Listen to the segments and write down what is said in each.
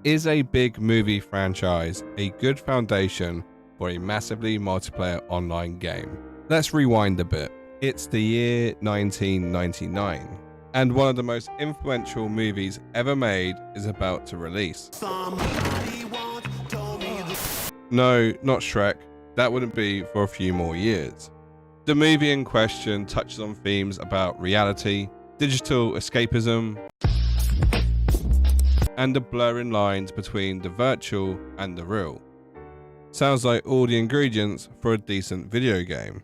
Is a big movie franchise a good foundation for a massively multiplayer online game? Let's rewind a bit. It's the year 1999, and one of the most influential movies ever made is about to release. No, not Shrek. That wouldn't be for a few more years. The movie in question touches on themes about reality, digital escapism, and the blurring lines between the virtual and the real. Sounds like all the ingredients for a decent video game.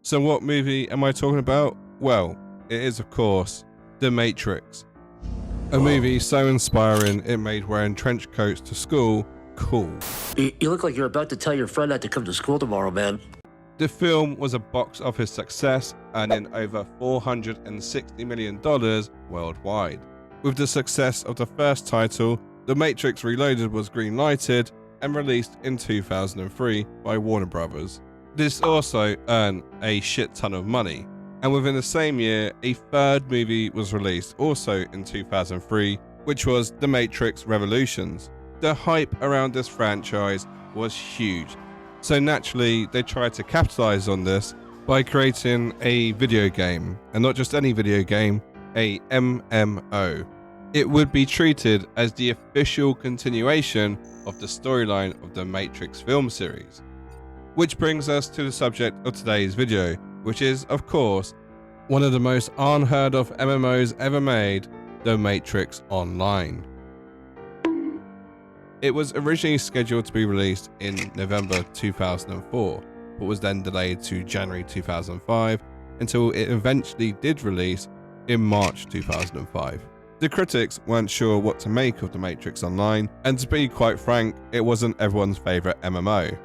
So what movie am I talking about? Well, it is of course The Matrix. A movie so inspiring it made wearing trench coats to school cool. You look like you're about to tell your friend not to come to school tomorrow, man. The film was a box office success, earning over $460 million worldwide. With the success of the first title, The Matrix Reloaded was green-lighted and released in 2003 by Warner Bros. This also earned a shit ton of money, and within the same year, a third movie was released also in 2003, which was The Matrix Revolutions. The hype around this franchise was huge, so naturally they tried to capitalize on this by creating a video game, and not just any video game, a MMO. It would be treated as the official continuation of the storyline of the Matrix film series. Which brings us to the subject of today's video, which is, of course, one of the most unheard of MMOs ever made, The Matrix Online. It was originally scheduled to be released in November 2004, but was then delayed to January 2005 until it eventually did release in March 2005. The critics weren't sure what to make of The Matrix Online, and to be quite frank, it wasn't everyone's favourite MMO.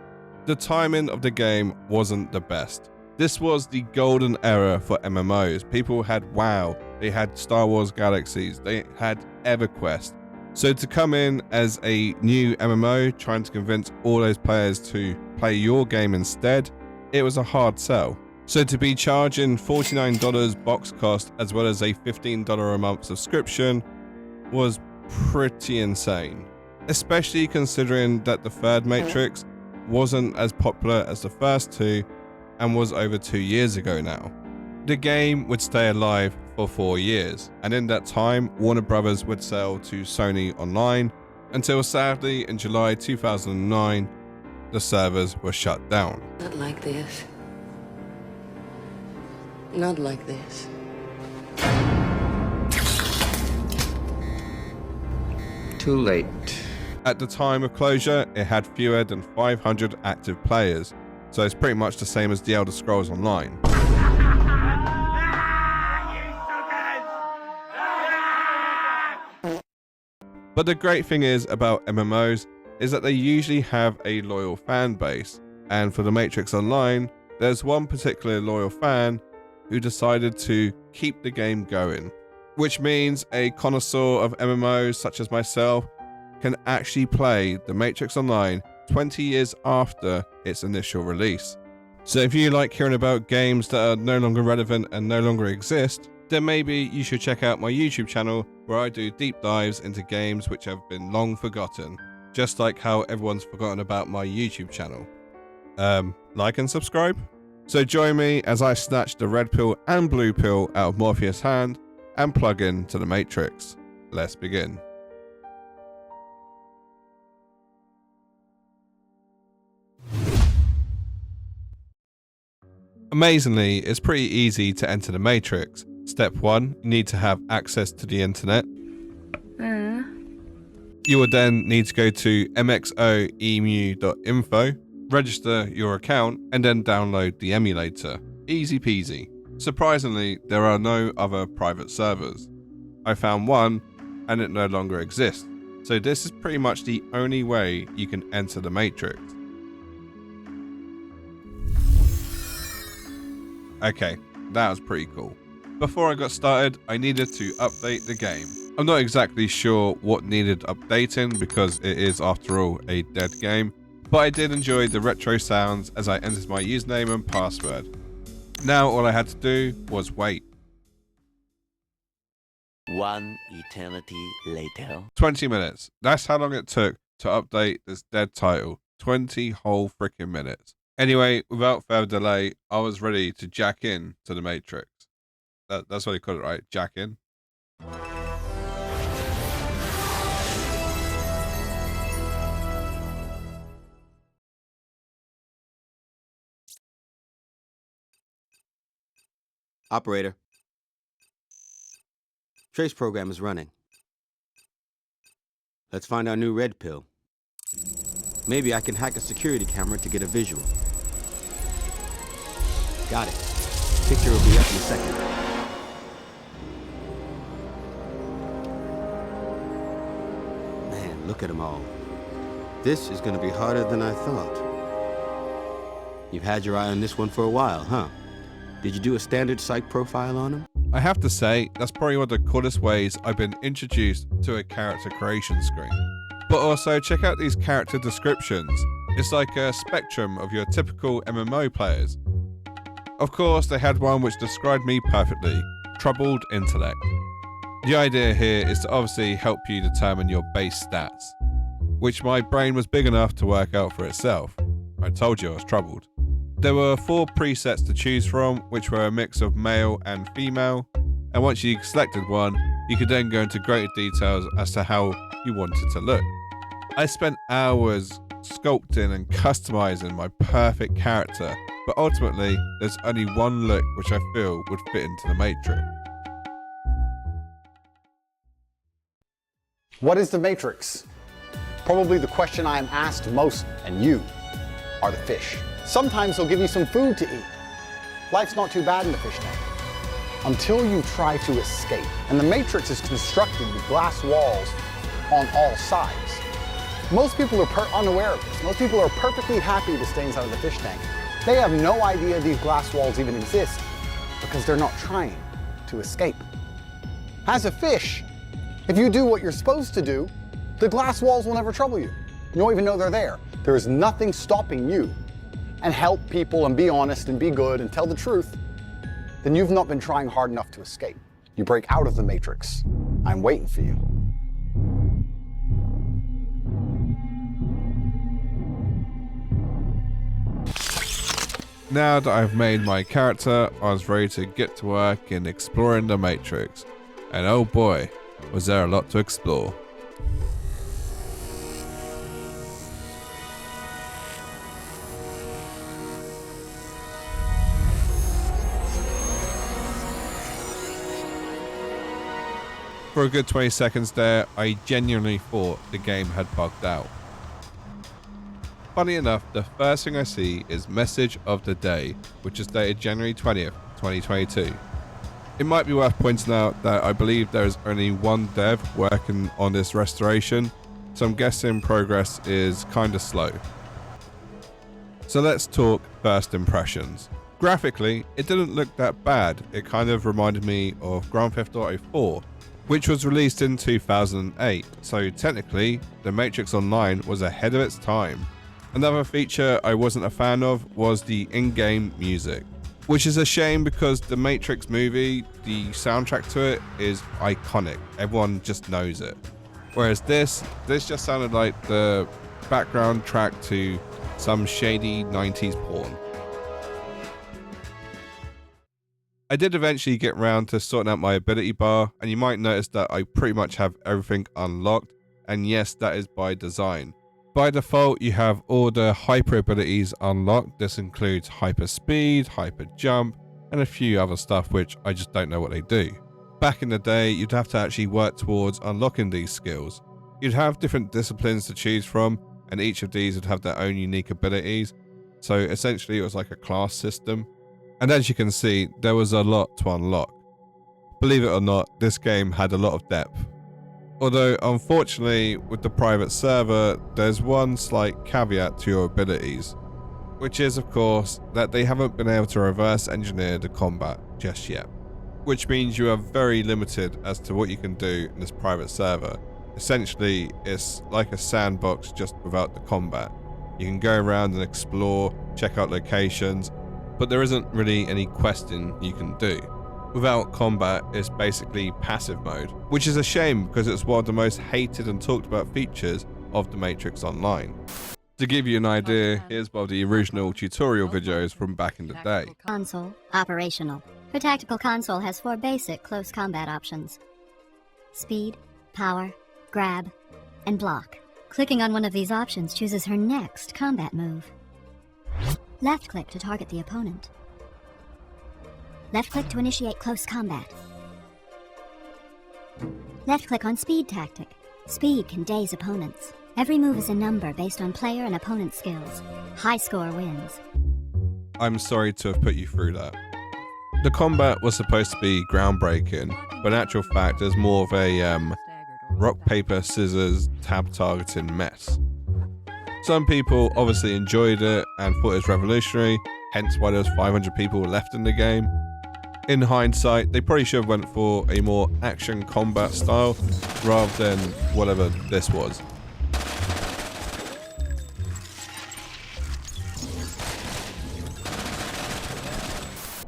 The timing of the game wasn't the best. This was the golden era for MMOs. People had WoW, they had Star Wars Galaxies, they had EverQuest. So to come in as a new MMO, trying to convince all those players to play your game instead, it was a hard sell. So to be charging $49 box cost as well as a $15 a month subscription was pretty insane. Especially considering that the third Matrix wasn't as popular as the first two and was over 2 years ago now. The game would stay alive for 4 years, and in that time Warner Bros. Would sell to Sony Online until sadly in July 2009 the servers were shut down. Not like this. Not like this. Too late. At the time of closure, it had fewer than 500 active players, so it's pretty much the same as the Elder Scrolls Online. But the great thing is about MMOs is that they usually have a loyal fan base, and for The Matrix Online, there's one particular loyal fan who decided to keep the game going, which means a connoisseur of MMOs such as myself can actually play The Matrix Online 20 years after its initial release. So if you like hearing about games that are no longer relevant and no longer exist, then maybe you should check out my YouTube channel where I do deep dives into games which have been long forgotten, just like how everyone's forgotten about my YouTube channel. Like and subscribe? So join me as I snatch the red pill and blue pill out of Morpheus' hand and plug in to the Matrix. Let's begin. Amazingly, it's pretty easy to enter the Matrix. Step 1, you need to have access to the internet. You will then need to go to mxoemu.info, register your account, and then download the emulator. Easy peasy. Surprisingly, there are no other private servers. I found one, and it no longer exists. So this is pretty much the only way you can enter the Matrix. Okay, that was pretty cool. Before I got started, I needed to update the game. I'm not exactly sure what needed updating because it is, after all, a dead game, but I did enjoy the retro sounds as I entered my username and password. Now all I had to do was wait. One eternity later. 20 minutes. That's how long it took to update this dead title. 20 whole freaking minutes. Anyway, without further delay, I was ready to jack in to the Matrix. That's what he called it, right? Jack in. Operator. Trace program is running. Let's find our new red pill. Maybe I can hack a security camera to get a visual. Got it. Picture will be up in a second. Man, look at them all. This is going to be harder than I thought. You've had your eye on this one for a while, huh? Did you do a standard psych profile on him? I have to say, that's probably one of the coolest ways I've been introduced to a character creation screen. But also, check out these character descriptions. It's like a spectrum of your typical MMO players. Of course, they had one which described me perfectly: troubled intellect. The idea here is to obviously help you determine your base stats, which my brain was big enough to work out for itself. I told you I was troubled. There were 4 presets to choose from, which were a mix of male and female, and once you selected one, you could then go into greater details as to how you wanted to look. I spent hours sculpting and customizing my perfect character, but ultimately, there's only one look which I feel would fit into the Matrix. What is the Matrix? Probably the question I am asked most, and you are the fish. Sometimes they'll give you some food to eat. Life's not too bad in the fish tank, until you try to escape. And the Matrix is constructed with glass walls on all sides. Most people are unaware of this. Most people are perfectly happy to stay inside of the fish tank. They have no idea these glass walls even exist because they're not trying to escape. As a fish, if you do what you're supposed to do, the glass walls will never trouble you. You won't even know they're there. There is nothing stopping you. And help people and be honest and be good and tell the truth, then you've not been trying hard enough to escape. You break out of the Matrix. I'm waiting for you. Now that I've made my character, I was ready to get to work in exploring the Matrix. And oh boy, was there a lot to explore. For a good 20 seconds there, I genuinely thought the game had bugged out. Funny enough, the first thing I see is Message of the Day, which is dated January 20th, 2022. It might be worth pointing out that I believe there is only one dev working on this restoration, so I'm guessing progress is kinda slow. So let's talk first impressions. Graphically, it didn't look that bad. It kind of reminded me of Grand Theft Auto 4, which was released in 2008, so technically, The Matrix Online was ahead of its time. Another feature I wasn't a fan of was the in-game music, which is a shame because the Matrix movie, the soundtrack to it is iconic. Everyone just knows it. Whereas this just sounded like the background track to some shady 90s porn. I did eventually get around to sorting out my ability bar, and you might notice that I pretty much have everything unlocked, and yes, that is by design. By default, you have all the hyper abilities unlocked. This includes hyper speed, hyper jump, and a few other stuff which I just don't know what they do. Back in the day, you'd have to actually work towards unlocking these skills. You'd have different disciplines to choose from, and each of these would have their own unique abilities. So essentially it was like a class system. And as you can see, there was a lot to unlock. Believe it or not, this game had a lot of depth. Although, unfortunately, with the private server, there's one slight caveat to your abilities, which is, of course, that they haven't been able to reverse engineer the combat just yet, which means you are very limited as to what you can do in this private server. Essentially, it's like a sandbox just without the combat. You can go around and explore, check out locations, but there isn't really any questing you can do. Without combat, it's basically passive mode, which is a shame because it's one of the most hated and talked about features of The Matrix Online. To give you an idea, here's one of the original tutorial videos from back in the day. Console, operational. Her tactical console has 4 basic close combat options. Speed, power, grab, and block. Clicking on one of these options chooses her next combat move. Left click to target the opponent. Left click to initiate close combat. Left click on speed tactic. Speed can daze opponents. Every move is a number based on player and opponent skills. High score wins. I'm sorry to have put you through that. The combat was supposed to be groundbreaking, but in actual fact there's more of a rock, paper, scissors, tab targeting mess. Some people obviously enjoyed it and thought it was revolutionary, hence why there was 500 people left in the game. In hindsight, they probably should have went for a more action combat style rather than whatever this was.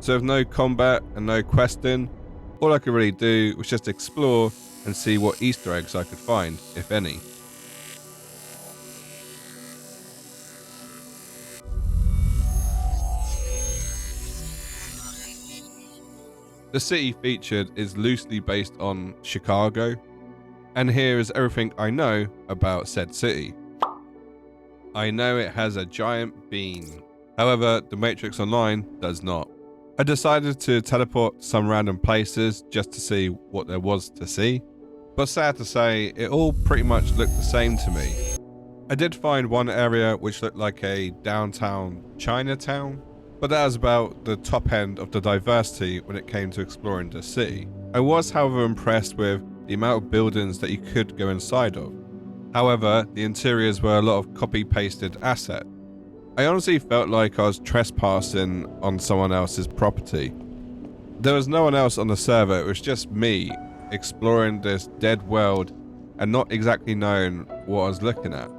So with no combat and no questing, all I could really do was just explore and see what Easter eggs I could find, if any. The city featured is loosely based on Chicago, and here is everything I know about said city. I know it has a giant bean, however The Matrix Online does not. I decided to teleport to some random places just to see what there was to see, but sad to say, it all pretty much looked the same to me. I did find one area which looked like a downtown Chinatown, but that was about the top end of the diversity when it came to exploring the city. I was however impressed with the amount of buildings that you could go inside of. However, the interiors were a lot of copy-pasted asset. I honestly felt like I was trespassing on someone else's property. There was no one else on the server, it was just me exploring this dead world and not exactly knowing what I was looking at.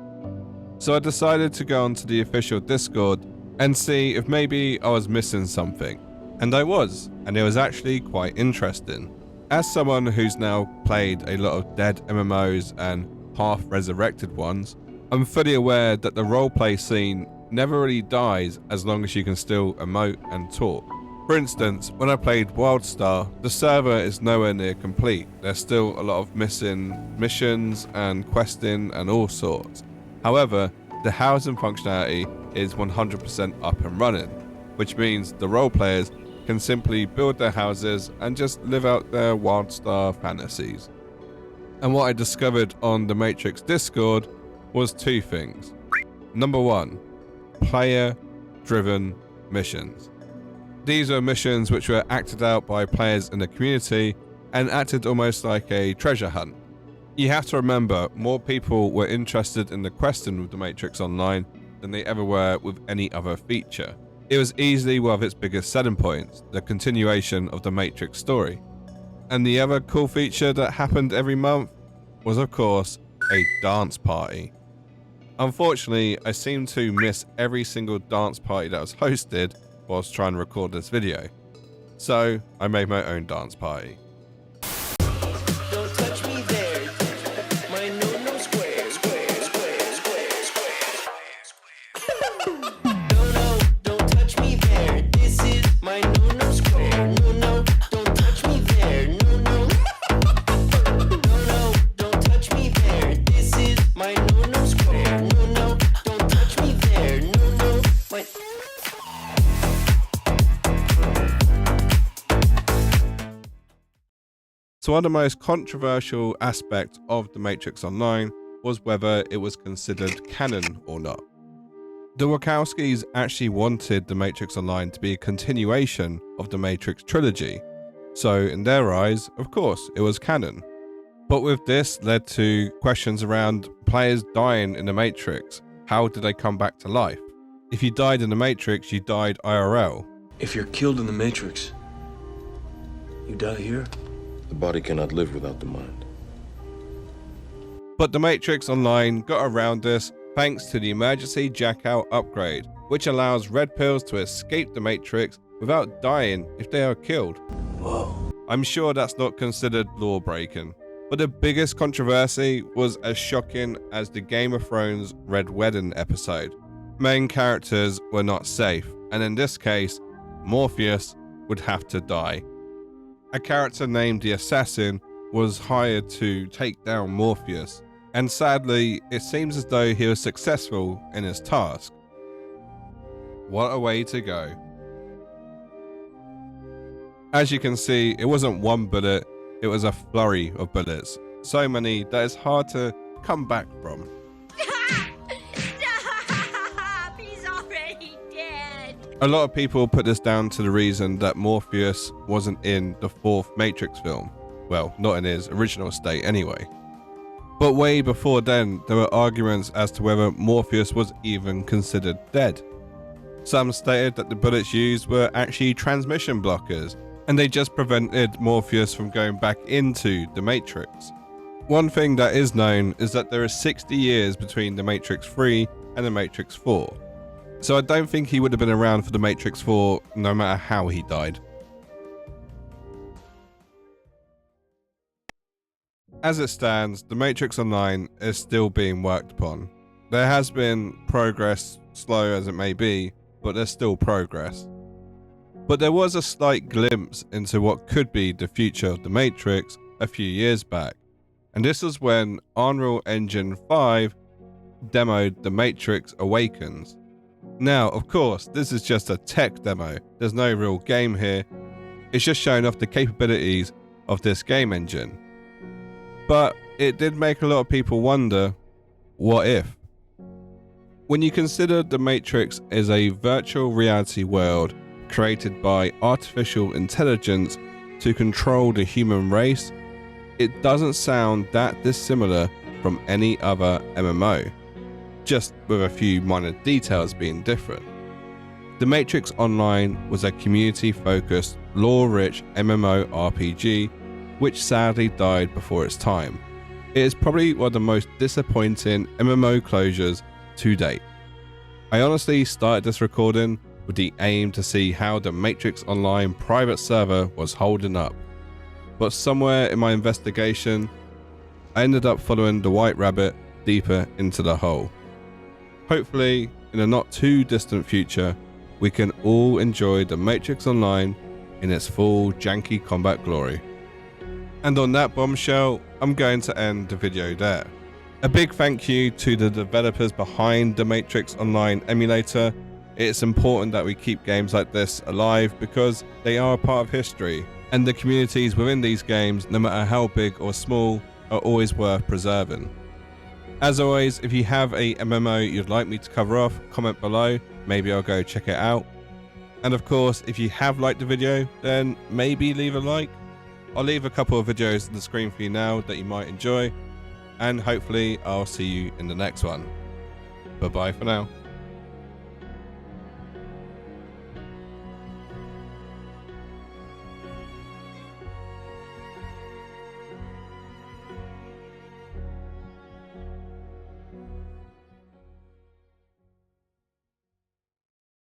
So I decided to go onto the official Discord and see if maybe I was missing something. And I was, and it was actually quite interesting. As someone who's now played a lot of dead MMOs and half-resurrected ones, I'm fully aware that the roleplay scene never really dies as long as you can still emote and talk. For instance, when I played WildStar, the server is nowhere near complete. There's still a lot of missing missions and questing and all sorts. However, the housing functionality is 100% up and running, which means the role players can simply build their houses and just live out their WildStar fantasies. And what I discovered on the Matrix Discord was 2 things. Number 1, player-driven missions. These are missions which were acted out by players in the community and acted almost like a treasure hunt. You have to remember, more people were interested in the questing with The Matrix Online than they ever were with any other feature. It was easily one of its biggest selling points, the continuation of the Matrix story. And the other cool feature that happened every month was, of course, a dance party. Unfortunately, I seem to miss every single dance party that was hosted whilst trying to record this video. So, I made my own dance party. Don't touch me there. My no square, square, square, square, square. No, don't touch me there. This is my no square. No, don't touch me there. No, don't touch me there. This is my no square. No, don't touch me there. No, my. So one of the most controversial aspects of The Matrix Online was whether it was considered canon or not. The Wachowskis actually wanted The Matrix Online to be a continuation of the Matrix trilogy, so in their eyes, of course, it was canon. But with this led to questions around players dying in the Matrix. How did they come back to life? If you died in the Matrix, you died IRL. If you're killed in the Matrix, you die here? The body cannot live without the mind. But The Matrix Online got around this thanks to the emergency jackout upgrade, which allows red pills to escape the Matrix without dying if they are killed. I'm sure that's not considered law breaking, but the biggest controversy was as shocking as the Game of Thrones Red Wedding episode. Main characters were not safe, and in this case, Morpheus would have to die. A character named the Assassin was hired to take down Morpheus, and sadly, it seems as though he was successful in his task. What a way to go. As you can see, it wasn't one bullet, it was a flurry of bullets. So many that it's hard to come back from. Stop! He's already dead. A lot of people put this down to the reason that Morpheus wasn't in the fourth Matrix film. Well, not in his original state anyway. But way before then, there were arguments as to whether Morpheus was even considered dead. Some stated that the bullets used were actually transmission blockers, and they just prevented Morpheus from going back into the Matrix. One thing that is known is that there is 60 years between the Matrix 3 and the Matrix 4. So I don't think he would have been around for the Matrix 4 no matter how he died. As it stands, the Matrix Online is still being worked upon. There has been progress, slow as it may be, but there's still progress. But there was a slight glimpse into what could be the future of the Matrix a few years back, and this was when Unreal Engine 5 demoed the Matrix Awakens. Now, of course, this is just a tech demo, there's no real game here, it's just showing off the capabilities of this game engine. But it did make a lot of people wonder, what if? When you consider the Matrix is a virtual reality world created by artificial intelligence to control the human race, it doesn't sound that dissimilar from any other MMO, just with a few minor details being different. The Matrix Online was a community-focused, lore-rich MMORPG which sadly died before its time. It is probably one of the most disappointing MMO closures to date. I honestly started this recording with the aim to see how the Matrix Online private server was holding up, but somewhere in my investigation, I ended up following the white rabbit deeper into the hole. Hopefully, in a not too distant future, we can all enjoy the Matrix Online in its full janky combat glory. And on that bombshell, I'm going to end the video there. A big thank you to the developers behind the Matrix Online emulator. It's important that we keep games like this alive because they are a part of history, and the communities within these games, no matter how big or small, are always worth preserving. As always, if you have a MMO you'd like me to cover off, comment below, maybe I'll go check it out. And of course, if you have liked the video, then maybe leave a like. I'll leave a couple of videos on the screen for you now that you might enjoy, and hopefully I'll see you in the next one. Bye bye for now.